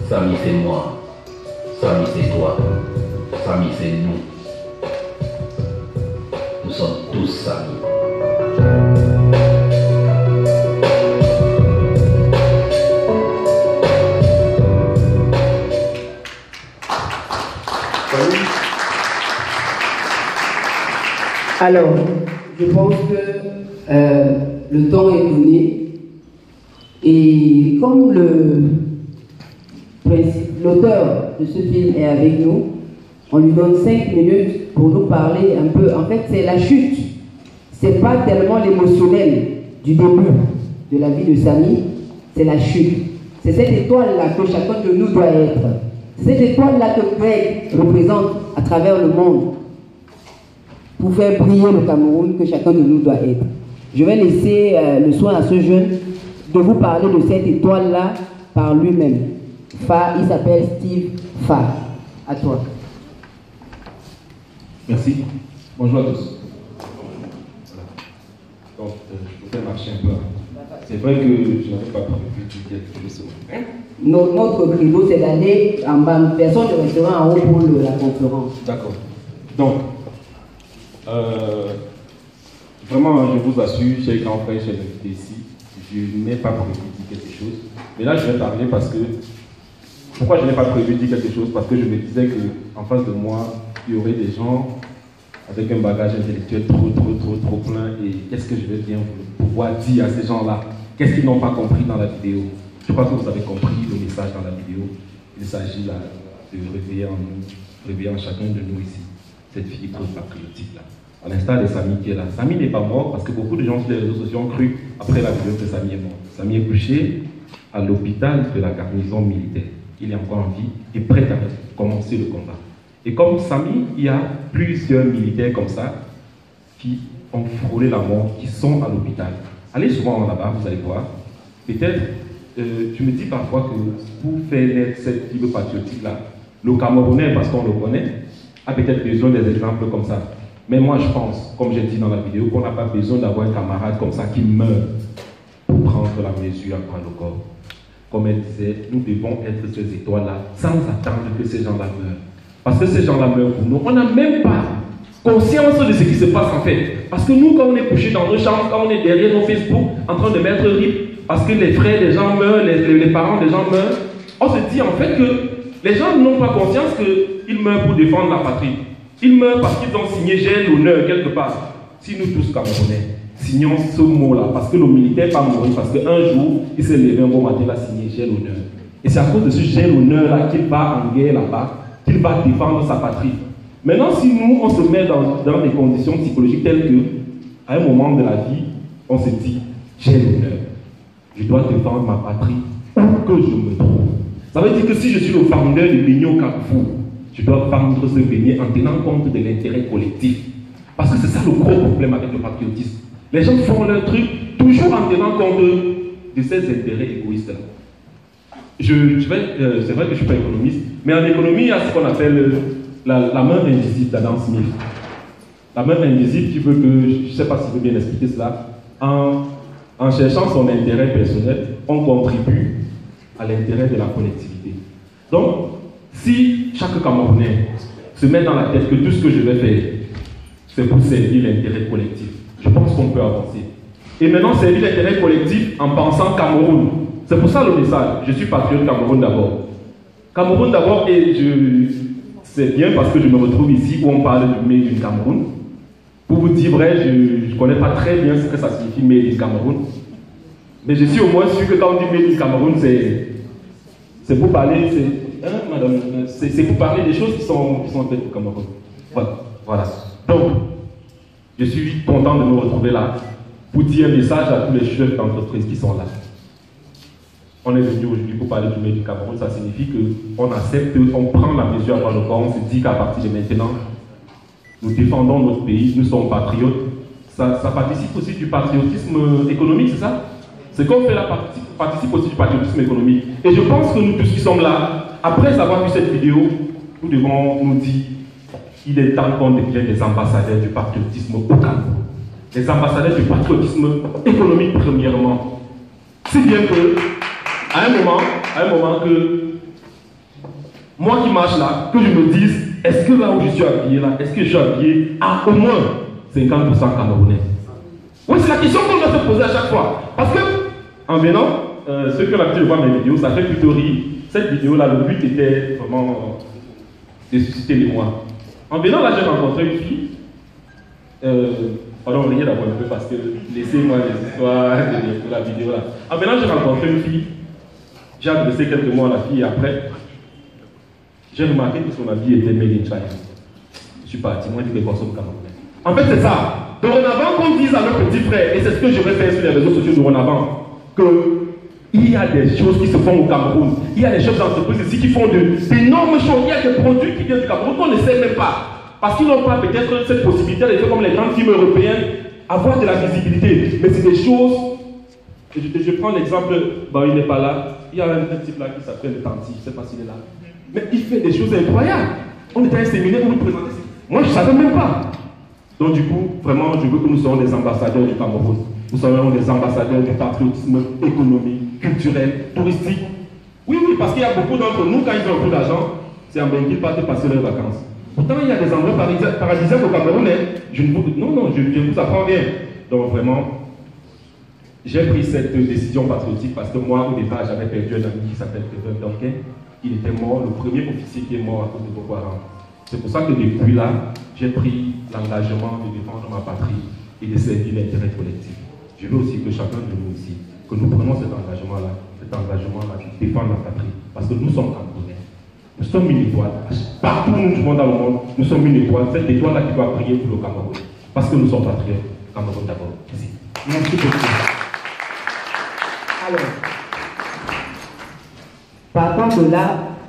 Samy c'est moi, Samy c'est toi, Samy c'est nous. Nous sommes tous Samy. Alors, je pense que le temps est donné et comme l'auteur de ce film est avec nous, on lui donne 5 minutes pour nous parler un peu. En fait, c'est la chute. C'est pas tellement l'émotionnel du début de la vie de Samy, c'est la chute. C'est cette étoile-là que chacun de nous doit être. C'est cette étoile-là que Greg représente à travers le monde pour faire briller le Cameroun que chacun de nous doit être. Je vais laisser le soin à ce jeune de vous parler de cette étoile-là par lui-même. Il s'appelle Steve Fa. À toi. Merci. Bonjour à tous. Donc, je vais marcher un peu. C'est vrai que je n'avais pas prévu de dire quelque chose. Notre credo, c'est d'aller en bas. Personne ne restera en haut pour la conférence. D'accord. Donc, vraiment, je vous assure, chers grands frères, chers invités ici, je n'ai pas prévu de dire quelque chose. Mais là, je vais parler parce que... Pourquoi je n'ai pas prévu de dire quelque chose? Parce que je me disais qu'en face de moi, il y aurait des gens avec un bagage intellectuel trop plein. Et qu'est-ce que je vais bien pouvoir dire à ces gens-là? Qu'est-ce qu'ils n'ont pas compris dans la vidéo? Je crois que vous avez compris le message dans la vidéo. Il s'agit là de réveiller en nous, réveiller en chacun de nous ici, cette fibre patriotique-là. À l'instar de Samy qui est là. Samy n'est pas mort parce que beaucoup de gens sur les réseaux sociaux ont cru, après la vidéo, que Samy est mort. Samy est couché à l'hôpital de la garnison militaire. Il est encore en vie et prêt à commencer le combat. Et comme Samy, il y a plusieurs militaires comme ça qui ont frôlé la mort, qui sont à l'hôpital. Allez souvent là-bas, vous allez voir. Peut-être, tu me dis parfois que pour faire naître cette fibre patriotique-là, le Camerounais, parce qu'on le connaît, a peut-être besoin des exemples comme ça. Mais moi, je pense, comme j'ai dit dans la vidéo, qu'on n'a pas besoin d'avoir un camarade comme ça qui meurt pour prendre la mesure à prendre le corps. Comme elle disait, nous devons être ces étoiles-là sans attendre que ces gens-là meurent. Parce que ces gens-là meurent pour nous. On n'a même pas conscience de ce qui se passe en fait. Parce que nous, quand on est couché dans nos chambres, quand on est derrière nos Facebook, en train de mettre RIP, parce que les frères des gens meurent, les parents des gens meurent, on se dit en fait que les gens n'ont pas conscience qu'ils meurent pour défendre la patrie. Ils meurent parce qu'ils ont signé j'ai l'honneur quelque part. Si nous tous Camerounais signons ce mot-là, parce que nos militaires pas mourir, parce qu'un jour, il s'est levé un bon matin, il a signé j'ai l'honneur. Et c'est à cause de ce j'ai l'honneur-là qu'il va en guerre là-bas, qu'il va défendre sa patrie. Maintenant, si nous, on se met dans des conditions psychologiques telles que, à un moment de la vie, on se dit, j'ai l'honneur, je dois défendre ma patrie où que je me trouve. Ça veut dire que si je suis le vendeur de beignets au Carrefour, je dois vendre ce beignet en tenant compte de l'intérêt collectif. Parce que c'est ça le gros problème avec le patriotisme. Les gens font leur truc toujours en tenant compte de ces intérêts égoïstes-là. C'est vrai que je ne suis pas économiste, mais en économie, il y a ce qu'on appelle la main invisible d'Adam Smith. La main invisible qui veut que, je ne sais pas si je veux bien expliquer cela, en cherchant son intérêt personnel, on contribue à l'intérêt de la collectivité. Donc, si chaque Camerounais se met dans la tête que tout ce que je vais faire, c'est pour servir l'intérêt collectif, je pense qu'on peut avancer. Et maintenant, servir l'intérêt collectif en pensant Cameroun. C'est pour ça le message. Je suis patriote Cameroun d'abord. Cameroun d'abord, et c'est bien parce que je me retrouve ici où on parle du Made in Cameroun. Pour vous dire vrai, je ne connais pas très bien ce que ça signifie Made in Cameroun. Mais je suis au moins sûr que quand on dit Made in Cameroun, c'est pour parler, c'est pour parler des choses qui sont faites au Cameroun. Voilà. Donc, je suis content de me retrouver là pour dire un message à tous les chefs d'entreprise qui sont là. On est venu aujourd'hui pour parler du Made in Cameroun. Ça signifie qu'on accepte, on prend la mesure à le corps, on se dit qu'à partir de maintenant, nous défendons notre pays, nous sommes patriotes. Ça participe aussi du patriotisme économique, c'est ça? C'est qu'on fait là participe aussi du patriotisme économique. Et je pense que nous tous qui sommes là, après avoir vu cette vidéo, nous devons nous dire qu'il est temps qu'on devienne des ambassadeurs du patriotisme au Cameroun. Des ambassadeurs du patriotisme économique premièrement. Si bien que, à un moment que moi qui marche là, que je me dise, est-ce que là où je suis habillé là, est-ce que je suis habillé à au moins 50% camerounais? Oui, c'est la question qu'on doit se poser à chaque fois. Parce que, en venant, ceux qui ont l'habitude de voir mes vidéos, ça fait plutôt rire. Cette vidéo-là, le but était vraiment de susciter l'émoi. En venant là, j'ai rencontré une fille. Pardon, riez d'abord un peu parce que laissez-moi les histoires de la vidéo là. En venant, j'ai rencontré une fille. J'ai adressé quelques mots à la fille et après, j'ai remarqué que son habit était made in China. Je suis parti, moi je dis que les consomment camerounais. En fait, c'est ça. Dorénavant, qu'on dise à nos petits frères, et c'est ce que je vais faire sur les réseaux sociaux dorénavant, qu'il y a des choses qui se font au Cameroun. Il y a des chefs d'entreprise ici qui font d'énormes choses. Il y a des produits qui viennent du Cameroun qu'on ne sait même pas. Parce qu'ils n'ont pas peut-être cette possibilité de faire comme les grandes firmes européennes, avoir de la visibilité. Mais c'est des choses. Je prends l'exemple, il n'est pas là. Il y a un type là qui s'appelle le Tanti, je ne sais pas s'il est là. Mais il fait des choses incroyables. On était à un séminaire où il présentait. Moi, je ne savais même pas. Donc, du coup, vraiment, je veux que nous soyons des ambassadeurs du Cameroun. Nous soyons des ambassadeurs du patriotisme économique, culturel, touristique. Oui, parce qu'il y a beaucoup d'entre nous, quand ils ont beaucoup d'argent, c'est en Benguil, pas de passer leurs vacances. Pourtant, il y a des endroits paradisiaques au Cameroun. Je vous apprends rien. Donc, vraiment, j'ai pris cette décision patriotique parce que moi, au départ, j'avais perdu un ami qui s'appelle Kevin Duncan. Il était mort, le premier officier qui est mort à cause de Boko Haram. C'est pour ça que depuis là, j'ai pris l'engagement de défendre ma patrie et de servir l'intérêt collectif. Je veux aussi que chacun de nous ici, que nous prenions cet engagement-là de défendre la patrie. Parce que nous sommes Camerounais. Nous sommes une étoile. Partout où nous vivons dans le monde, nous sommes une étoile. Cette étoile-là qui doit briller pour le Cameroun. Parce que nous sommes patriotes. Cameroun d'abord. Merci. Merci beaucoup. Alors, partant de là,